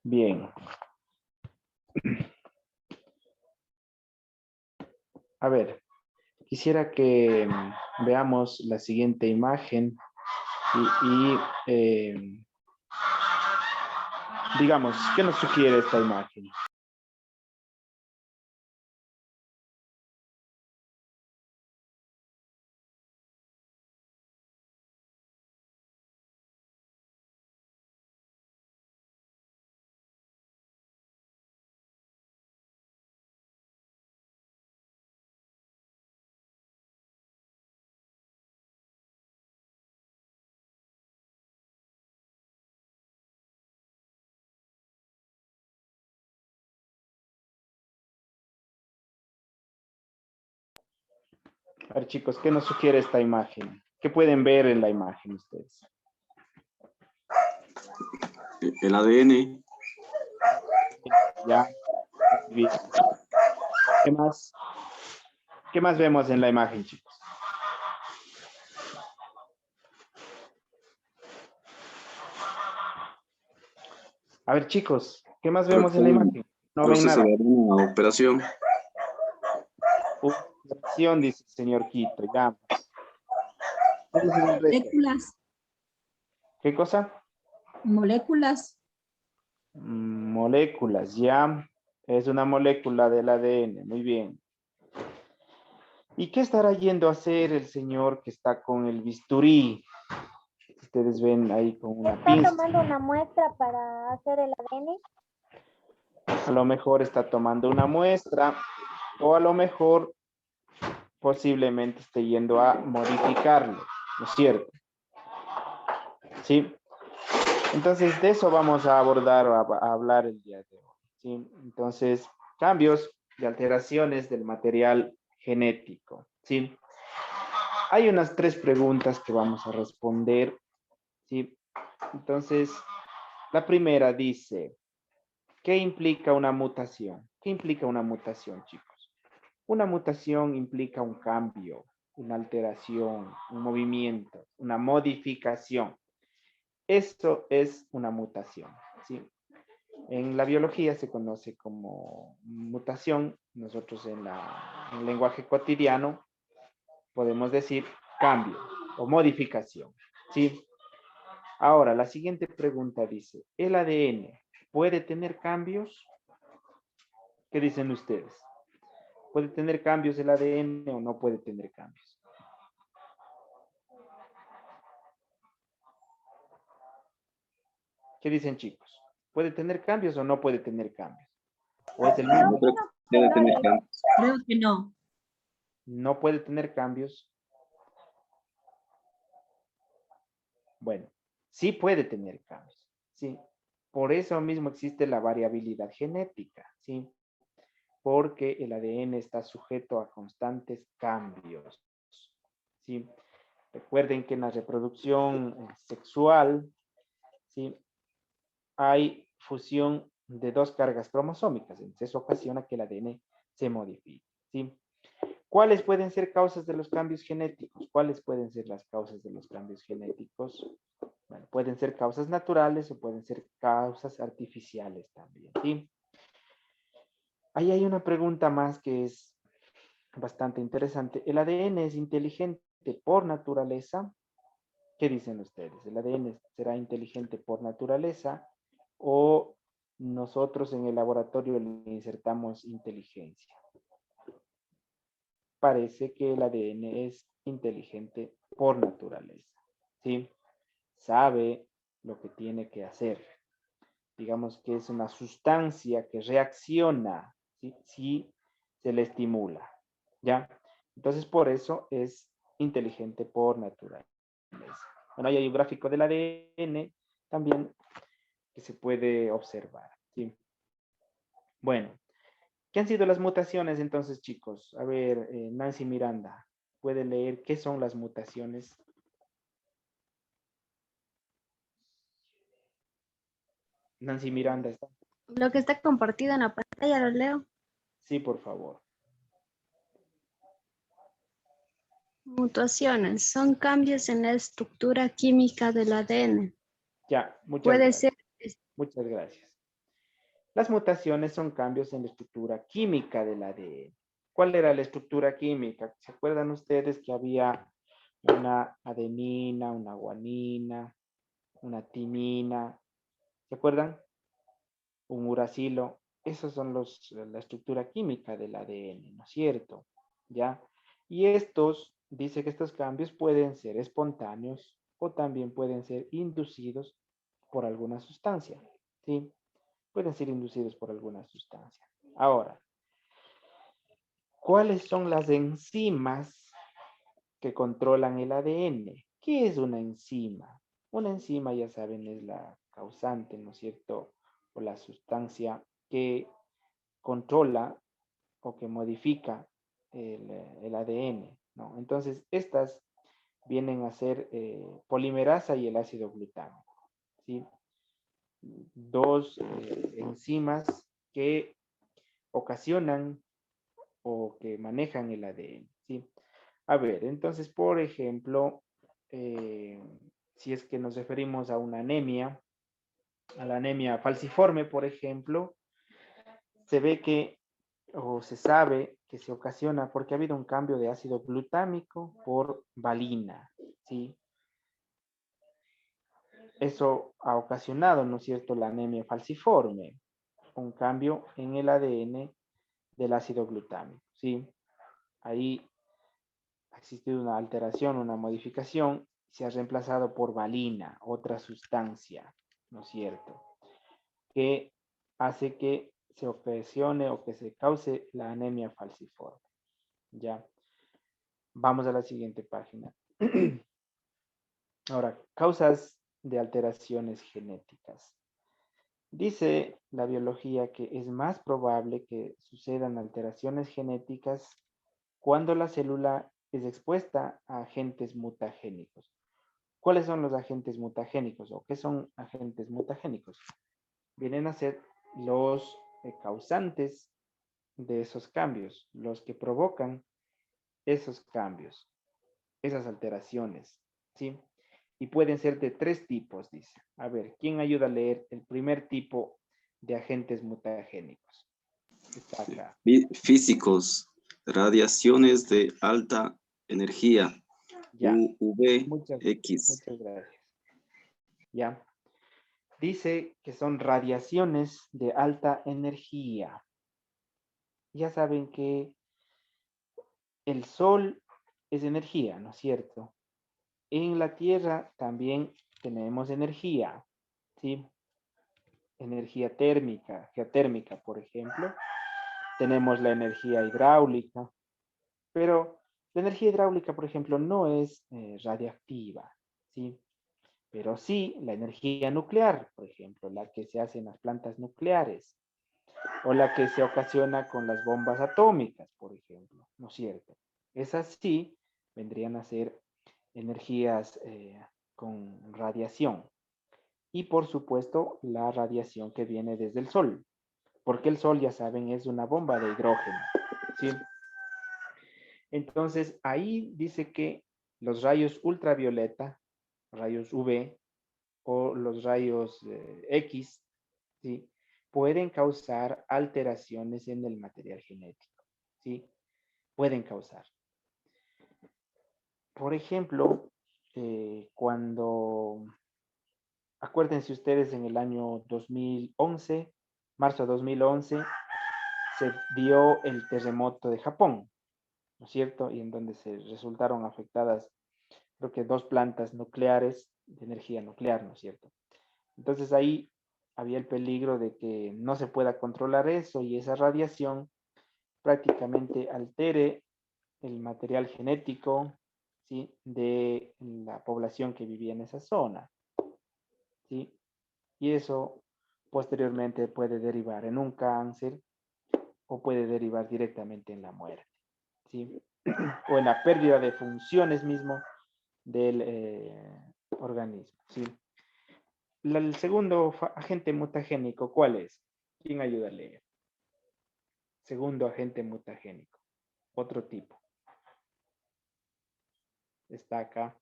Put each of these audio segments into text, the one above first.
Bien. A ver, quisiera que veamos la siguiente imagen y digamos, ¿qué nos sugiere esta imagen? A ver, chicos, ¿qué nos sugiere esta imagen? ¿Qué pueden ver en la imagen ustedes? El ADN. Ya. Bien. ¿Qué más? ¿Qué más vemos en la imagen, chicos? A ver, chicos, ¿qué más vemos en la imagen? No ven Proceso nada. de alguna operación. Operación, dice el señor Quito. Ya. ¿Qué dicen el resto? Moléculas, ¿Qué cosa? moléculas, Moléculas, ya. Es una molécula del ADN. Muy bien. ¿Y qué estará yendo a hacer el señor que está con el bisturí? Ustedes ven ahí con una ¿Está pinza. tomando una muestra para hacer el ADN? A lo mejor está tomando una muestra o a lo mejor posiblemente esté yendo a modificarlo, ¿no es cierto? Sí. Entonces de eso vamos a abordar o a hablar el día de hoy. ¿Sí? Entonces, cambios y alteraciones del material genético. ¿Sí? Hay unas 3 preguntas que vamos a responder. ¿Sí? Entonces, la primera dice, ¿qué implica una mutación? ¿Qué implica una mutación, chicos? Una mutación implica un cambio, una alteración, un movimiento, una modificación. Esto es una mutación, ¿sí? En la biología se conoce como mutación. Nosotros en el lenguaje cotidiano podemos decir cambio o modificación, ¿sí? Ahora, la siguiente pregunta dice, ¿el ADN puede tener cambios? ¿Qué dicen ustedes? ¿Puede tener cambios el ADN o no puede tener cambios? ¿Qué dicen, chicos? ¿Puede tener cambios o no puede tener cambios? ¿O es el mismo? Debe tener cambios. creo que no. No puede tener cambios. Bueno, sí puede tener cambios, ¿sí? Por eso mismo existe la variabilidad genética, ¿sí? Porque el ADN está sujeto a constantes cambios, ¿sí? Recuerden que en la reproducción sexual, ¿sí? Hay fusión de 2 cargas cromosómicas, entonces eso ocasiona que el ADN se modifique, ¿sí? ¿Cuáles pueden ser causas de los cambios genéticos? ¿Cuáles pueden ser las causas de los cambios genéticos? Bueno, pueden ser causas naturales o pueden ser causas artificiales también, ¿sí? Ahí hay una pregunta más que es bastante interesante. ¿El ADN es inteligente por naturaleza? ¿Qué dicen ustedes? ¿El ADN será inteligente por naturaleza o nosotros en el laboratorio le insertamos inteligencia? Parece que el ADN es inteligente por naturaleza, ¿sí? Sabe lo que tiene que hacer. Digamos que es una sustancia que reacciona, ¿sí? Si se le estimula, ¿ya? Entonces, por eso es inteligente por naturaleza. Bueno, ahí hay un gráfico del ADN también que se puede observar, ¿sí? Bueno, ¿qué han sido las mutaciones entonces, chicos? A ver, Nancy Miranda, ¿puede leer qué son las mutaciones? Nancy Miranda, ¿está? Lo que está compartido en la pantalla, lo leo. Sí, por favor. Mutaciones son cambios en la estructura química del ADN. Ya, muchas Puede gracias. ser Muchas gracias. Las mutaciones son cambios en la estructura química del ADN. ¿Cuál era la estructura química? ¿Se acuerdan ustedes que había una adenina, una guanina, una timina? ¿Se acuerdan? Un uracilo. Esos son la estructura química del ADN, ¿no es cierto? ¿Ya? Y dice que estos cambios pueden ser espontáneos o también pueden ser inducidos por alguna sustancia, ¿sí? Pueden ser inducidos por alguna sustancia. Ahora, ¿cuáles son las enzimas que controlan el ADN? ¿Qué es una enzima? Una enzima, ya saben, es la causante, ¿no es cierto? O la sustancia que controla o que modifica el ADN, ¿no? Entonces, estas vienen a ser polimerasa y el ácido glutámico, ¿sí? Dos enzimas que ocasionan o que manejan el ADN, ¿sí? A ver, entonces, por ejemplo, si es que nos referimos a una anemia, a la anemia falciforme, por ejemplo, se ve que, o se sabe que se ocasiona porque ha habido un cambio de ácido glutámico por valina, ¿sí? Eso ha ocasionado, ¿no es cierto?, la anemia falciforme, un cambio en el ADN del ácido glutámico, ¿sí? Ahí ha existido una alteración, una modificación, se ha reemplazado por valina, otra sustancia, ¿no es cierto?, que hace que se ocasione o que se cause la anemia falciforme. Ya, vamos a la siguiente página. Ahora, causas de alteraciones genéticas. Dice la biología que es más probable que sucedan alteraciones genéticas cuando la célula es expuesta a agentes mutagénicos. ¿Cuáles son los agentes mutagénicos o qué son agentes mutagénicos? Vienen a ser los causantes de esos cambios, los que provocan esos cambios, esas alteraciones, ¿sí? Y pueden ser de tres tipos, dice. A ver, ¿quién ayuda a leer el primer tipo de agentes mutagénicos? Está acá. Físicos, radiaciones de alta energía, Ya. Muchas, UVX. muchas gracias. Ya. Dice que son radiaciones de alta energía. Ya saben que el sol es energía, ¿no es cierto? En la Tierra también tenemos energía, ¿sí? Energía térmica, geotérmica, por ejemplo. Tenemos la energía hidráulica, pero la energía hidráulica, por ejemplo, no es radiactiva, ¿sí? Pero sí la energía nuclear, por ejemplo, la que se hace en las plantas nucleares, o la que se ocasiona con las bombas atómicas, por ejemplo, ¿no es cierto? Esas sí vendrían a ser energías con radiación. Y por supuesto, la radiación que viene desde el sol, porque el sol, ya saben, es una bomba de hidrógeno, ¿sí? Entonces, ahí dice que los rayos ultravioleta, rayos UV o los rayos X, ¿sí?, pueden causar alteraciones en el material genético, ¿sí? Pueden causar. Por ejemplo, acuérdense ustedes, en el año 2011, marzo de 2011, se dio el terremoto de Japón, ¿no es cierto? Y en donde se resultaron afectadas, creo que 2 plantas nucleares de energía nuclear, ¿no es cierto? Entonces ahí había el peligro de que no se pueda controlar eso y esa radiación prácticamente altere el material genético, ¿sí?, de la población que vivía en esa zona, ¿sí? Y eso posteriormente puede derivar en un cáncer o puede derivar directamente en la muerte, ¿sí? O en la pérdida de funciones mismo del organismo, ¿sí? El segundo agente mutagénico, ¿cuál es? ¿Quién ayuda a leer? Segundo agente mutagénico, otro tipo. Está acá.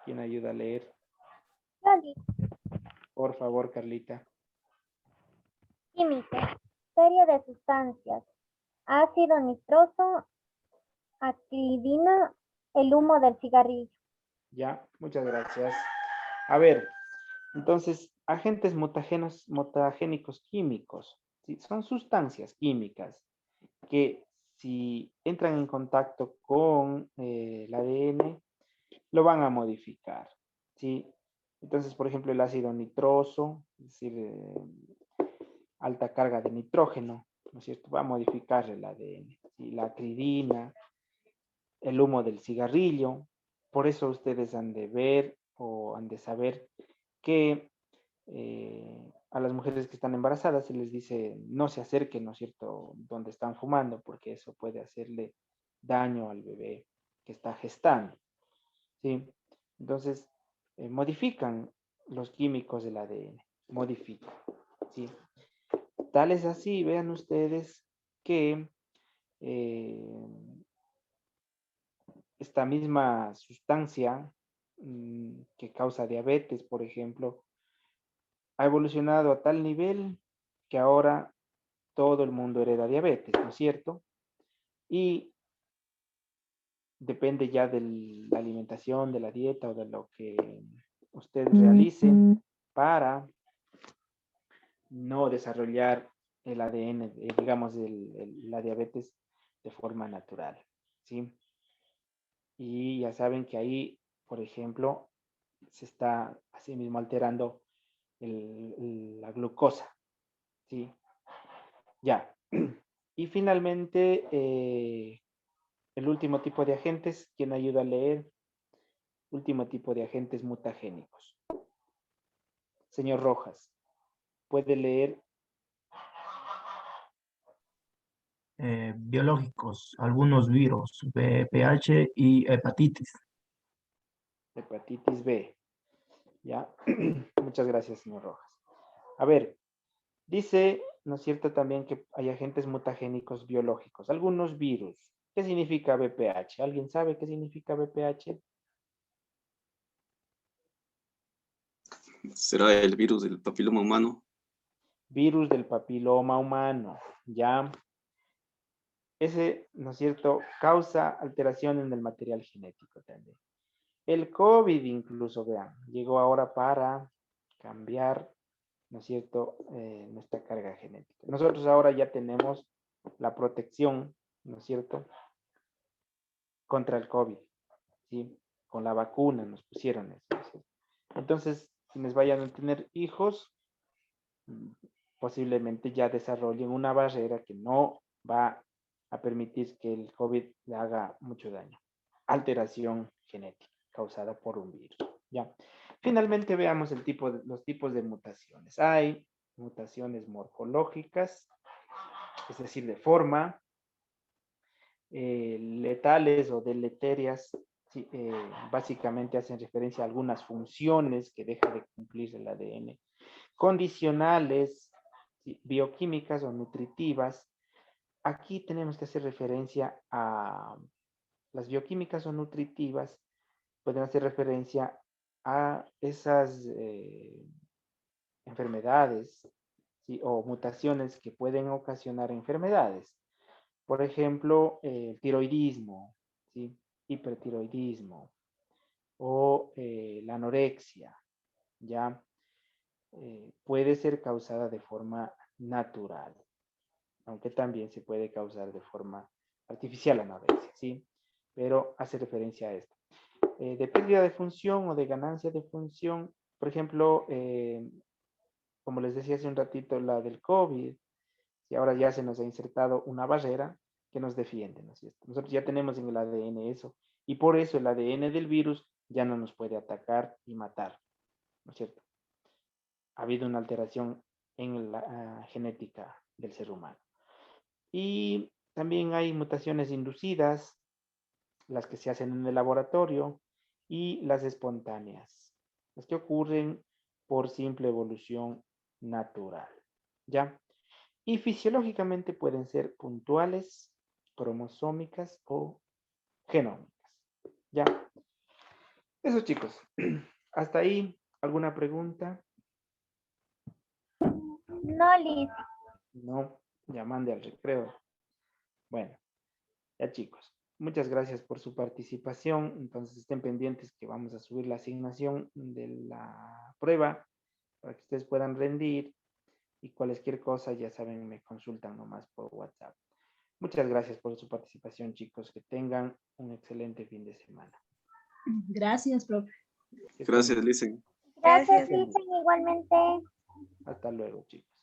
¿Quién ayuda a leer? Loli, Por favor, Carlita. Química. Serie de sustancias. Ácido nitroso, acridina, el humo del cigarrillo. Ya, muchas gracias. A ver, entonces, agentes mutagénicos químicos, ¿sí? Son sustancias químicas que si entran en contacto con el ADN, lo van a modificar, ¿sí? Entonces, por ejemplo, el ácido nitroso, es decir, alta carga de nitrógeno, ¿no es cierto? Va a modificar el ADN, ¿sí? La acridina, el humo del cigarrillo. Por eso ustedes han de ver o han de saber que a las mujeres que están embarazadas se les dice no se acerquen, ¿no es cierto?, donde están fumando, porque eso puede hacerle daño al bebé que está gestando, ¿sí? Entonces, modifican los químicos del ADN, modifican, ¿sí? Tal es así, vean ustedes que esta misma sustancia que causa diabetes, por ejemplo, ha evolucionado a tal nivel que ahora todo el mundo hereda diabetes, ¿no es cierto? Y depende ya de la alimentación, de la dieta o de lo que ustedes realicen para no desarrollar el ADN, digamos, la diabetes de forma natural, ¿sí? Y ya saben que ahí, por ejemplo, se está así mismo alterando la glucosa, ¿sí? Ya. Y finalmente, el último tipo de agentes, ¿quién ayuda a leer? Último tipo de agentes mutagénicos. Señor Rojas, ¿puede leer? Biológicos, algunos virus, VPH y hepatitis. Hepatitis B. ¿Ya? Muchas gracias, señor Rojas. A ver, dice, ¿no es cierto?, también que hay agentes mutagénicos biológicos, algunos virus. ¿Qué significa VPH? ¿Alguien sabe qué significa VPH? ¿Será el virus del papiloma humano? Virus del papiloma humano, ¿ya? Ese, ¿no es cierto?, causa alteración en el material genético también. El COVID incluso, vean, llegó ahora para cambiar, ¿no es cierto?, nuestra carga genética. Nosotros ahora ya tenemos la protección, ¿no es cierto?, contra el COVID, ¿sí? Con la vacuna nos pusieron eso, ¿no es cierto? Entonces, quienes vayan a tener hijos, posiblemente ya desarrollen una barrera que no va a permitir que el COVID le haga mucho daño. Alteración genética causada por un virus, ¿ya? Finalmente veamos los tipos de mutaciones. Hay mutaciones morfológicas, es decir, de forma, letales o deleterias, sí, básicamente hacen referencia a algunas funciones que deja de cumplir el ADN. Condicionales, ¿sí?, bioquímicas o nutritivas. Aquí tenemos que hacer referencia a las bioquímicas o nutritivas, pueden hacer referencia a esas enfermedades, ¿sí?, o mutaciones que pueden ocasionar enfermedades. Por ejemplo, el tiroidismo, ¿sí?, hipertiroidismo o la anorexia, ¿ya? Puede ser causada de forma natural, aunque también se puede causar de forma artificial la anorexia, ¿sí? Pero hace referencia a esto. De pérdida de función o de ganancia de función, por ejemplo, como les decía hace un ratito, la del COVID, y ahora ya se nos ha insertado una barrera que nos defiende, ¿no es cierto? Nosotros ya tenemos en el ADN eso, y por eso el ADN del virus ya no nos puede atacar y matar, ¿no es cierto? Ha habido una alteración en la genética del ser humano. Y también hay mutaciones inducidas, las que se hacen en el laboratorio, y las espontáneas, las que ocurren por simple evolución natural, ¿ya? Y fisiológicamente pueden ser puntuales, cromosómicas o genómicas, ¿ya? Eso, chicos. Hasta ahí, ¿alguna pregunta? No, Liz. No, ya mande al recreo. Bueno, ya chicos, muchas gracias por su participación. Entonces estén pendientes que vamos a subir la asignación de la prueba para que ustedes puedan rendir y cualquier cosa, ya saben, me consultan nomás por WhatsApp. Muchas gracias por su participación, chicos. Que tengan un excelente fin de semana. Gracias, profe. Gracias, Licen. Gracias, Gracias. Listen, igualmente. Hasta luego, chicos.